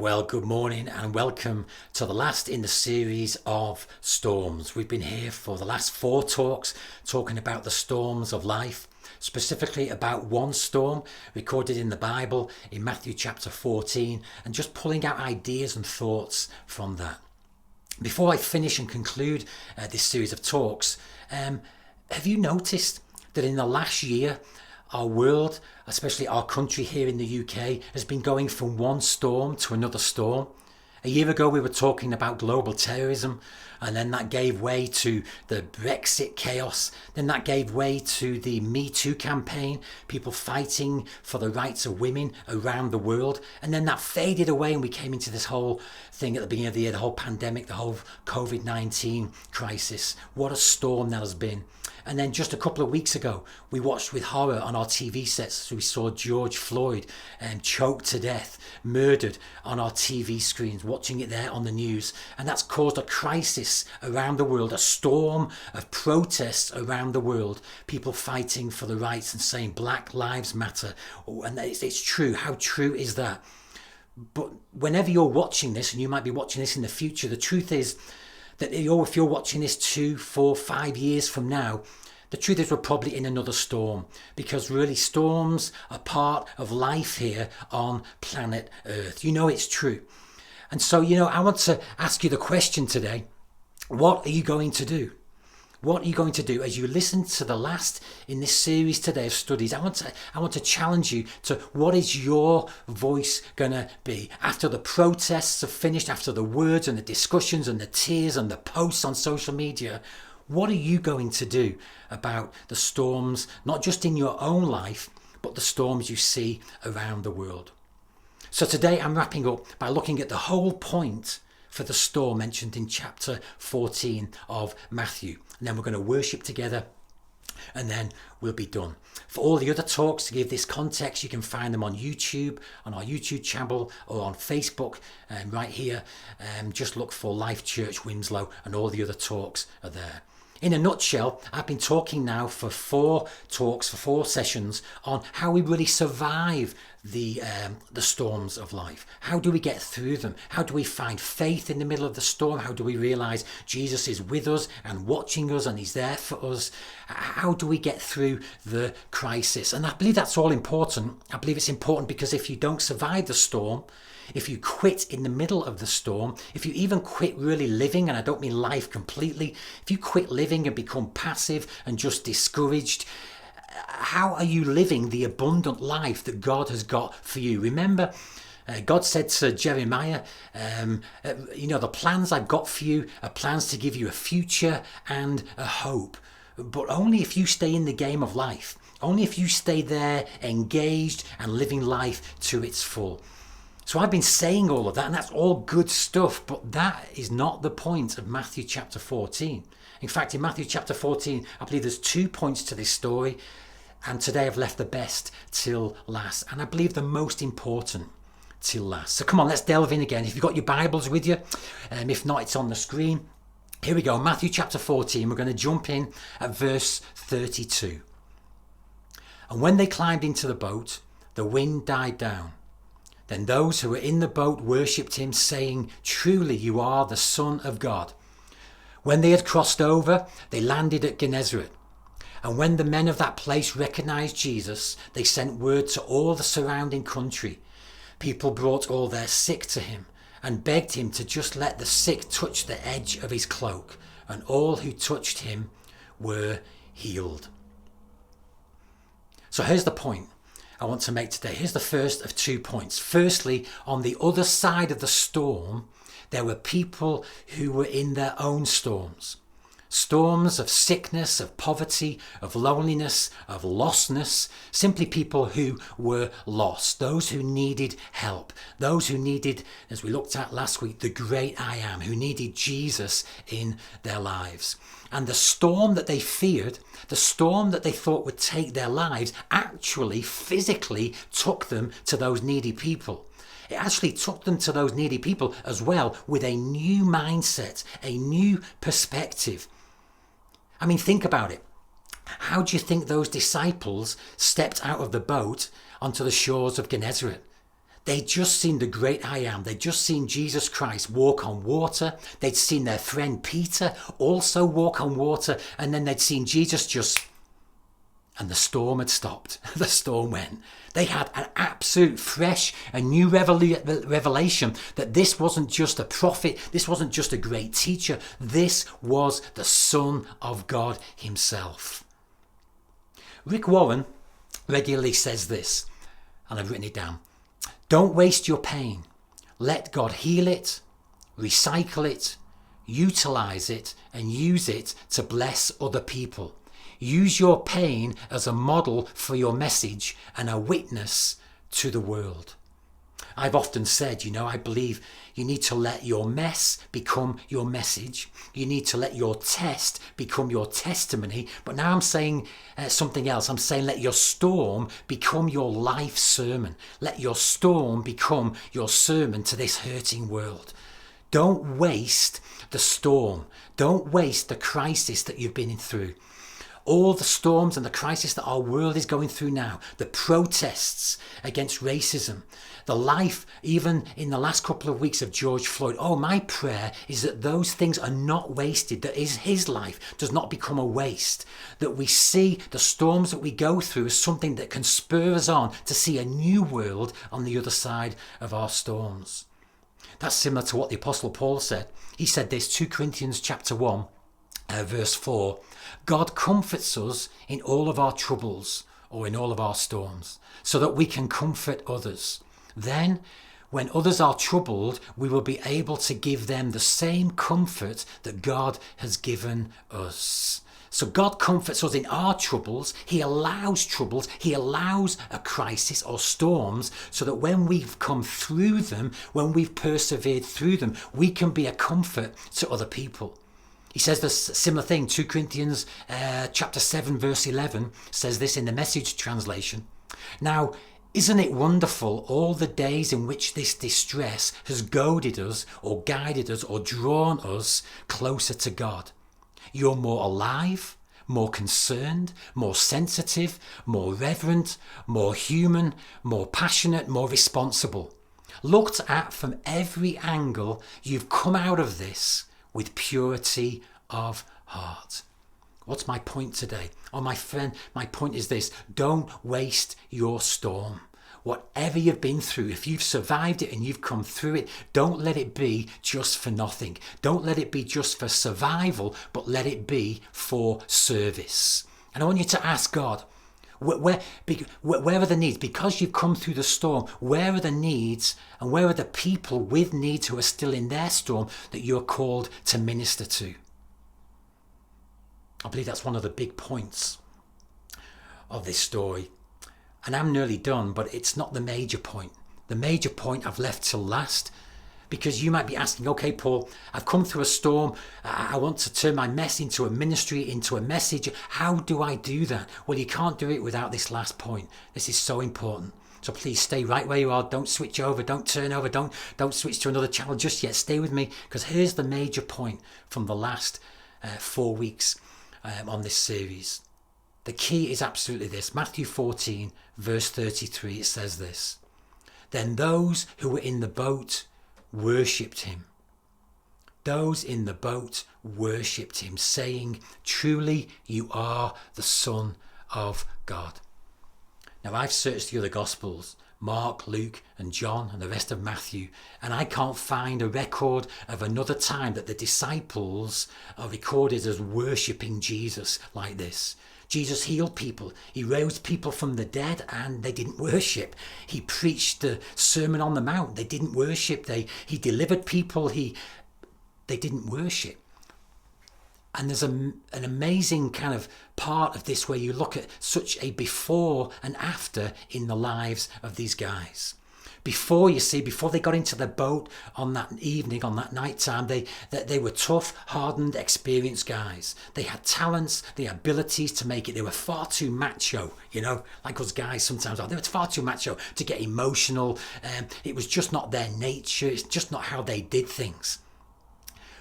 Well, good morning and welcome to the last in the series of storms. We've been here for the last 4 talks talking about the storms of life, specifically about one storm recorded in the Bible in Matthew chapter 14, and just pulling out ideas and thoughts from that. Before I finish and conclude this series of talks, have you noticed that in the last year, our world, especially our country here in the UK, has been going from one storm to another storm? A year ago, we were talking about global terrorism, and then that gave way to the Brexit chaos. Then that gave way to the Me Too campaign, people fighting for the rights of women around the world. And then that faded away, and we came into this whole thing at the beginning of the year, the whole pandemic, the whole COVID-19 crisis. What a storm that has been. And then just a couple of weeks ago, we watched with horror on our TV sets. So we saw George Floyd choked to death, murdered on our TV screens, watching it there on the news. And that's caused a crisis around the world, a storm of protests around the world, people fighting for the rights and saying Black Lives Matter. And it's true. How true is that? But whenever you're watching this, and you might be watching this in the future, the truth is that if you're watching this 2, 4, 5 years from now, the truth is we're probably in another storm, because really storms are part of life here on planet Earth. You know it's true. And so, I want to ask you the question today: what are you going to do? What are you going to do as you listen to the last in this series today of studies? I want to challenge you to what is your voice going to be after the protests are finished, after the words and the discussions and the tears and the posts on social media. What are you going to do about the storms, not just in your own life, but the storms you see around the world? So today I'm wrapping up by looking at the whole point for the storm mentioned in chapter 14 of Matthew. And then we're going to worship together, and then we'll be done. For all the other talks, to give this context, you can find them on YouTube, on our YouTube channel, or on Facebook, right here. Just look for Life Church Winslow, and all the other talks are there. In a nutshell, I've been talking now for 4 talks, for 4 sessions, on how we really survive the storms of life. How do we get through them? How do we find faith in the middle of the storm? How do we realize Jesus is with us and watching us, and he's there for us? How do we get through the crisis? And I believe that's all important. I believe it's important because if you don't survive the storm, if you quit in the middle of the storm, if you even quit really living, and I don't mean life completely, if you quit living and become passive and just discouraged, how are you living the abundant life that God has got for you? Remember, God said to Jeremiah, the plans I've got for you are plans to give you a future and a hope. But only if you stay in the game of life, only if you stay there engaged and living life to its full. So I've been saying all of that, and that's all good stuff, but that is not the point of Matthew chapter 14. In fact, in Matthew chapter 14, I believe there's 2 points to this story, and today I've left the best till last, and I believe the most important till last. So come on, let's delve in again. If you've got your Bibles with you, if not, it's on the screen. Here we go, Matthew chapter 14. We're going to jump in at verse 32. And when they climbed into the boat, the wind died down. Then those who were in the boat worshipped him, saying, "Truly you are the Son of God." When they had crossed over, they landed at Gennesaret. And when the men of that place recognized Jesus, they sent word to all the surrounding country. People brought all their sick to him and begged him to just let the sick touch the edge of his cloak, and all who touched him were healed. So here's the point I want to make today. Here's the first of 2 points. Firstly, on the other side of the storm, there were people who were in their own storms. Storms of sickness, of poverty, of loneliness, of lostness. Simply people who were lost. Those who needed help. Those who needed, as we looked at last week, the great I Am, who needed Jesus in their lives. And the storm that they feared, the storm that they thought would take their lives, actually physically took them to those needy people. It actually took them to those needy people as well with a new mindset, a new perspective. I mean, think about it. How do you think those disciples stepped out of the boat onto the shores of Gennesaret? They'd just seen the great I am. They'd just seen Jesus Christ walk on water. They'd seen their friend Peter also walk on water. And then they'd seen Jesus and the storm had stopped. The storm went. They had an absolute fresh and new revelation that this wasn't just a prophet. This wasn't just a great teacher. This was the Son of God himself. Rick Warren regularly says this, and I've written it down. Don't waste your pain. Let God heal it, recycle it, utilize it, and use it to bless other people. Use your pain as a model for your message and a witness to the world. I've often said, I believe you need to let your mess become your message. You need to let your test become your testimony. But now I'm saying something else. I'm saying let your storm become your life sermon. Let your storm become your sermon to this hurting world. Don't waste the storm. Don't waste the crisis that you've been through. All the storms and the crisis that our world is going through now, the protests against racism, the life, even in the last couple of weeks of George Floyd. Oh, my prayer is that those things are not wasted, that his life does not become a waste, that we see the storms that we go through as something that can spur us on to see a new world on the other side of our storms. That's similar to what the Apostle Paul said. He said this, 2 Corinthians chapter 1, verse 4. God comforts us in all of our troubles or in all of our storms so that we can comfort others. Then, when others are troubled, we will be able to give them the same comfort that God has given us. So God comforts us in our troubles. He allows troubles. He allows a crisis or storms so that when we've come through them, when we've persevered through them, we can be a comfort to other people. He says this similar thing. 2 Corinthians chapter 7 verse 11 says this in the Message translation. Now, isn't it wonderful all the days in which this distress has goaded us or guided us or drawn us closer to God? You're more alive, more concerned, more sensitive, more reverent, more human, more passionate, more responsible. Looked at from every angle, you've come out of this with purity of heart. What's my point today? Oh, my friend, my point is this. Don't waste your storm. Whatever you've been through, if you've survived it and you've come through it, don't let it be just for nothing. Don't let it be just for survival, but let it be for service. And I want you to ask God, where are the needs? Because you've come through the storm, where are the needs and where are the people with needs who are still in their storm that you're called to minister to? I believe that's one of the big points of this story. And I'm nearly done, but it's not the major point. The major point I've left till last, because you might be asking, okay, Paul, I've come through a storm. I want to turn my mess into a ministry, into a message. How do I do that? Well, you can't do it without this last point. This is so important. So please stay right where you are. Don't switch over. Don't turn over. Don't switch to another channel just yet. Stay with me, because here's the major point from the last 4 weeks on this series. The key is absolutely this. Matthew 14, verse 33, it says this. Then those who were in the boat worshipped him. Those in the boat worshipped him, saying, truly you are the Son of God. Now, I've searched the other Gospels, Mark, Luke and John and the rest of Matthew, and I can't find a record of another time that the disciples are recorded as worshipping Jesus like this. Jesus healed people. He rose people from the dead and they didn't worship. He preached the Sermon on the Mount. They didn't worship. He delivered people. They didn't worship. And there's an amazing kind of part of this where you look at such a before and after in the lives of these guys. Before they got into the boat on that evening, on that night time, they were tough, hardened, experienced guys. They had talents, the abilities to make it. They were far too macho, like us guys sometimes are. They were far too macho to get emotional. It was just not their nature. It's just not how they did things.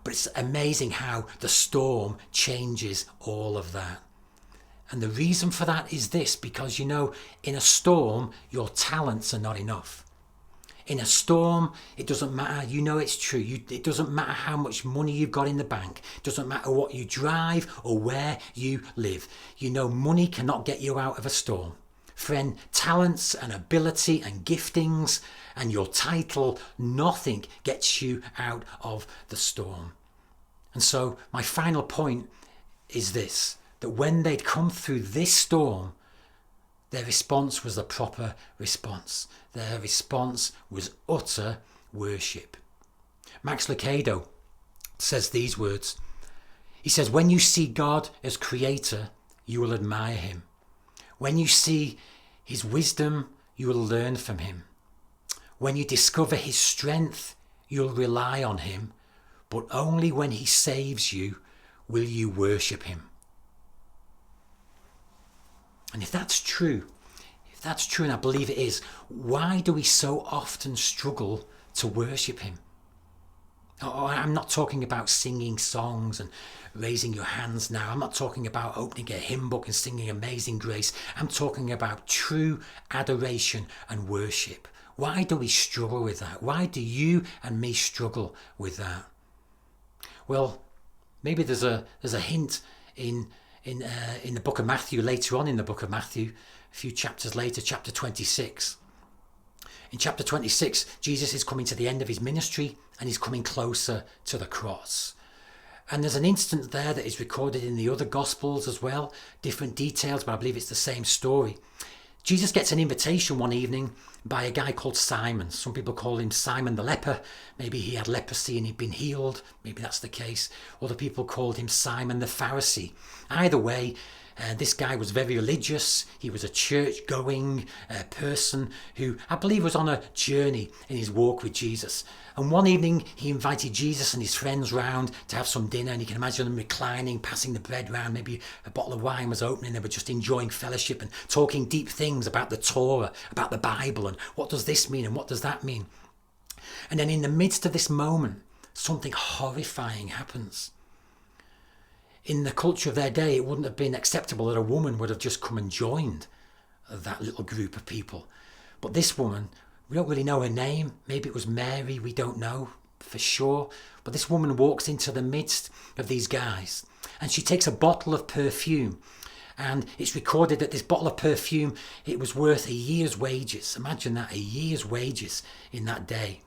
But it's amazing how the storm changes all of that. And the reason for that is this, because in a storm, your talents are not enough. In a storm, it doesn't matter. You know it's true. It doesn't matter how much money you've got in the bank. It doesn't matter what you drive or where you live. You know money cannot get you out of a storm. Friend, talents and ability and giftings and your title, nothing gets you out of the storm. And so my final point is this, that when they'd come through this storm, their response was the proper response. Their response was utter worship. Max Lucado says these words. He says, when you see God as creator, you will admire him. When you see his wisdom, you will learn from him. When you discover his strength, you'll rely on him. But only when he saves you will you worship him. And if that's true, and I believe it is, why do we so often struggle to worship him? Oh, I'm not talking about singing songs and raising your hands now. I'm not talking about opening a hymn book and singing Amazing Grace. I'm talking about true adoration and worship. Why do we struggle with that? Why do you and me struggle with that? Well, maybe there's a hint in the book of Matthew, later on in the book of Matthew, a few chapters later, chapter 26. In chapter 26, Jesus is coming to the end of his ministry and he's coming closer to the cross. And there's an instant there that is recorded in the other Gospels as well, different details, but I believe it's the same story. Jesus gets an invitation one evening by a guy called Simon. Some people call him Simon the leper. Maybe he had leprosy and he'd been healed. Maybe that's the case. Other people called him Simon the Pharisee. Either way, this guy was very religious. He was a church-going person who I believe was on a journey in his walk with Jesus. And one evening he invited Jesus and his friends round to have some dinner, and you can imagine them reclining, passing the bread round. Maybe a bottle of wine was opening. They were just enjoying fellowship and talking deep things about the Torah, about the Bible, and what does this mean and what does that mean. And then in the midst of this moment, something horrifying happens. In the culture of their day, it wouldn't have been acceptable that a woman would have just come and joined that little group of people. But this woman, we don't really know her name. Maybe it was Mary, we don't know for sure. But this woman walks into the midst of these guys and she takes a bottle of perfume. And it's recorded that this bottle of perfume, it was worth a year's wages. Imagine that, a year's wages in that day.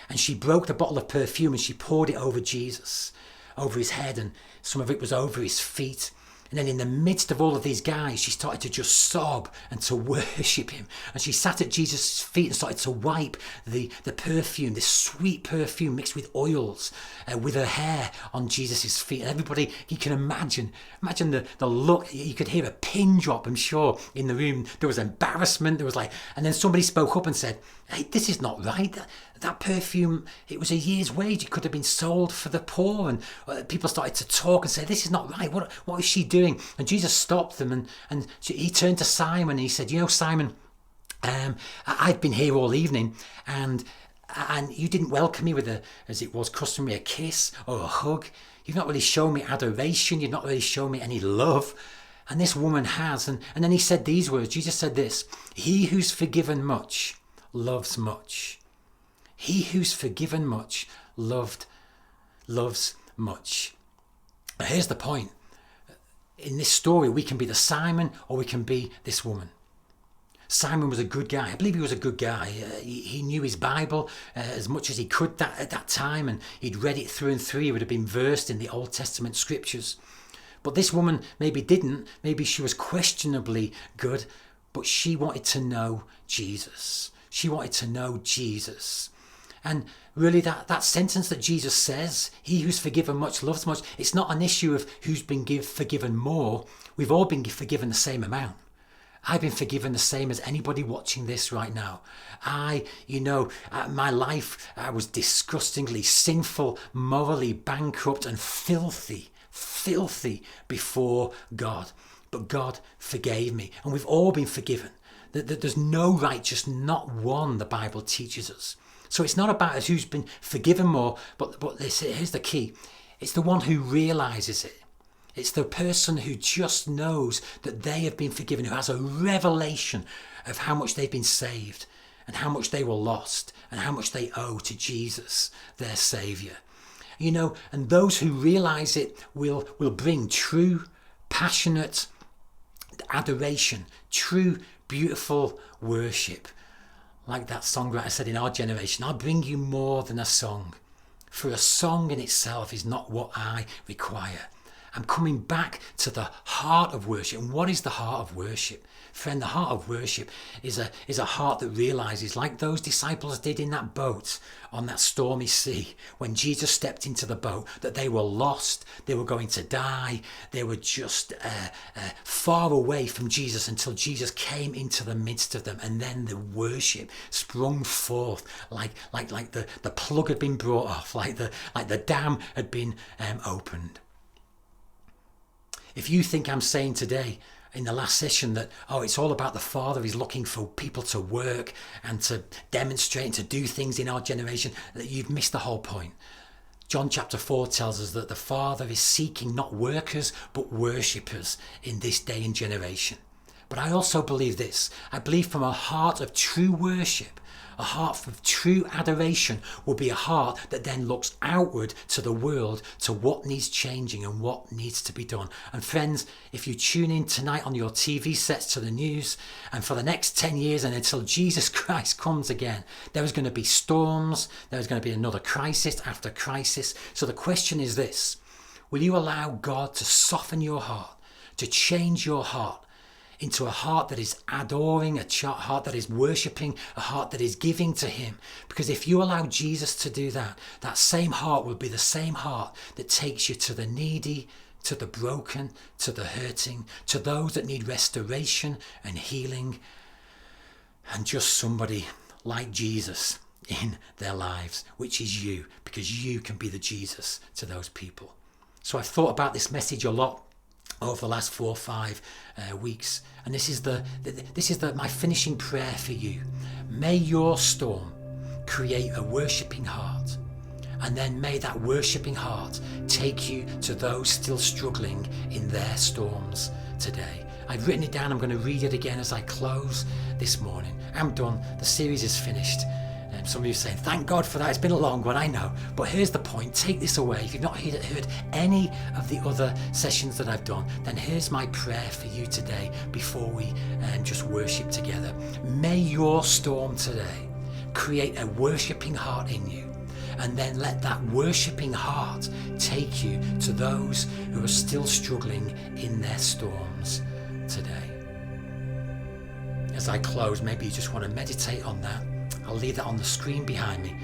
And she broke the bottle of perfume and she poured it over Jesus, over his head, and some of it was over his feet. And then in the midst of all of these guys, she started to just sob and to worship him. And she sat at Jesus' feet and started to wipe the perfume, this sweet perfume mixed with oils, with her hair on Jesus' feet. And everybody, you can imagine the look. You could hear a pin drop, I'm sure, in the room. There was embarrassment. There was and then somebody spoke up and said, hey, this is not right. That perfume, it was a year's wage. It could have been sold for the poor. And people started to talk and say, this is not right. What is she doing? And Jesus stopped them and he turned to Simon and he said, you know, Simon, I've been here all evening and you didn't welcome me with as it was customary, a kiss or a hug. You've not really shown me adoration. You've not really shown me any love. And this woman has. And then he said these words. Jesus said this, he who's forgiven much loves much. He who's forgiven much loves much. Now here's the point. In this story, we can be the Simon or we can be this woman. Simon was a good guy. I believe he was a good guy. He knew his Bible as much as he could at that time, and he'd read it through and through. He would have been versed in the Old Testament scriptures. But this woman maybe didn't. Maybe she was questionably good, but she wanted to know Jesus. She wanted to know Jesus. And really that sentence that Jesus says, he who's forgiven much loves much, it's not an issue of who's been forgiven more. We've all been forgiven the same amount. I've been forgiven the same as anybody watching this right now. My life, I was disgustingly sinful, morally bankrupt and filthy before God. But God forgave me, and we've all been forgiven. There's no righteous, not one, the Bible teaches us. So it's not about who's been forgiven more, but here's the key. It's the one who realizes it. It's the person who just knows that they have been forgiven, who has a revelation of how much they've been saved. and how much they were lost and how much they owe to Jesus, their Saviour. You know, and those who realise it will bring true, passionate adoration, true, beautiful worship. Like that songwriter said in our generation, I'll bring you more than a song. For a song in itself is not what I require. I'm coming back to the heart of worship. And what is the heart of worship? Friend, the heart of worship is a heart that realises, like those disciples did in that boat on that stormy sea, when Jesus stepped into the boat, that they were lost, they were going to die, they were just far away from Jesus until Jesus came into the midst of them, and then the worship sprung forth like the plug had been brought off, like the dam had been opened. If you think I'm saying today in the last session that, it's all about the Father, he's looking for people to work and to demonstrate and to do things in our generation, that you've missed the whole point. John chapter 4 tells us that the Father is seeking not workers but worshippers in this day and generation. But I also believe this. I believe from a heart of true worship, a heart of true adoration will be a heart that then looks outward to the world, to what needs changing and what needs to be done. And friends, if you tune in tonight on your TV sets to the news, and for the next 10 years and until Jesus Christ comes again, there is going to be storms, there is going to be another crisis after crisis. So the question is this: will you allow God to soften your heart, to change your heart into a heart that is adoring, a heart that is worshipping, a heart that is giving to him? Because if you allow Jesus to do that, that same heart will be the same heart that takes you to the needy, to the broken, to the hurting, to those that need restoration and healing, and just somebody like Jesus in their lives, which is you, because you can be the Jesus to those people. So I've thought about this message a lot over the last 4 or 5 weeks, and this is my finishing prayer for you. May your storm create a worshipping heart, and then may that worshipping heart take you to those still struggling in their storms today. I've written it down. I'm going to read it again as I close this morning. I'm done. The series is finished. Some of you are saying, thank God for that. It's been a long one, I know. But here's the point. Take this away. If you've not heard any of the other sessions that I've done, then here's my prayer for you today before we just worship together. May your storm today create a worshipping heart in you. And then let that worshipping heart take you to those who are still struggling in their storms today. As I close, maybe you just want to meditate on that. I'll leave that on the screen behind me.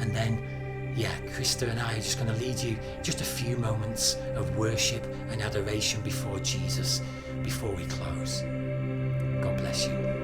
And then, Krista and I are just going to lead you just a few moments of worship and adoration before Jesus, before we close. God bless you.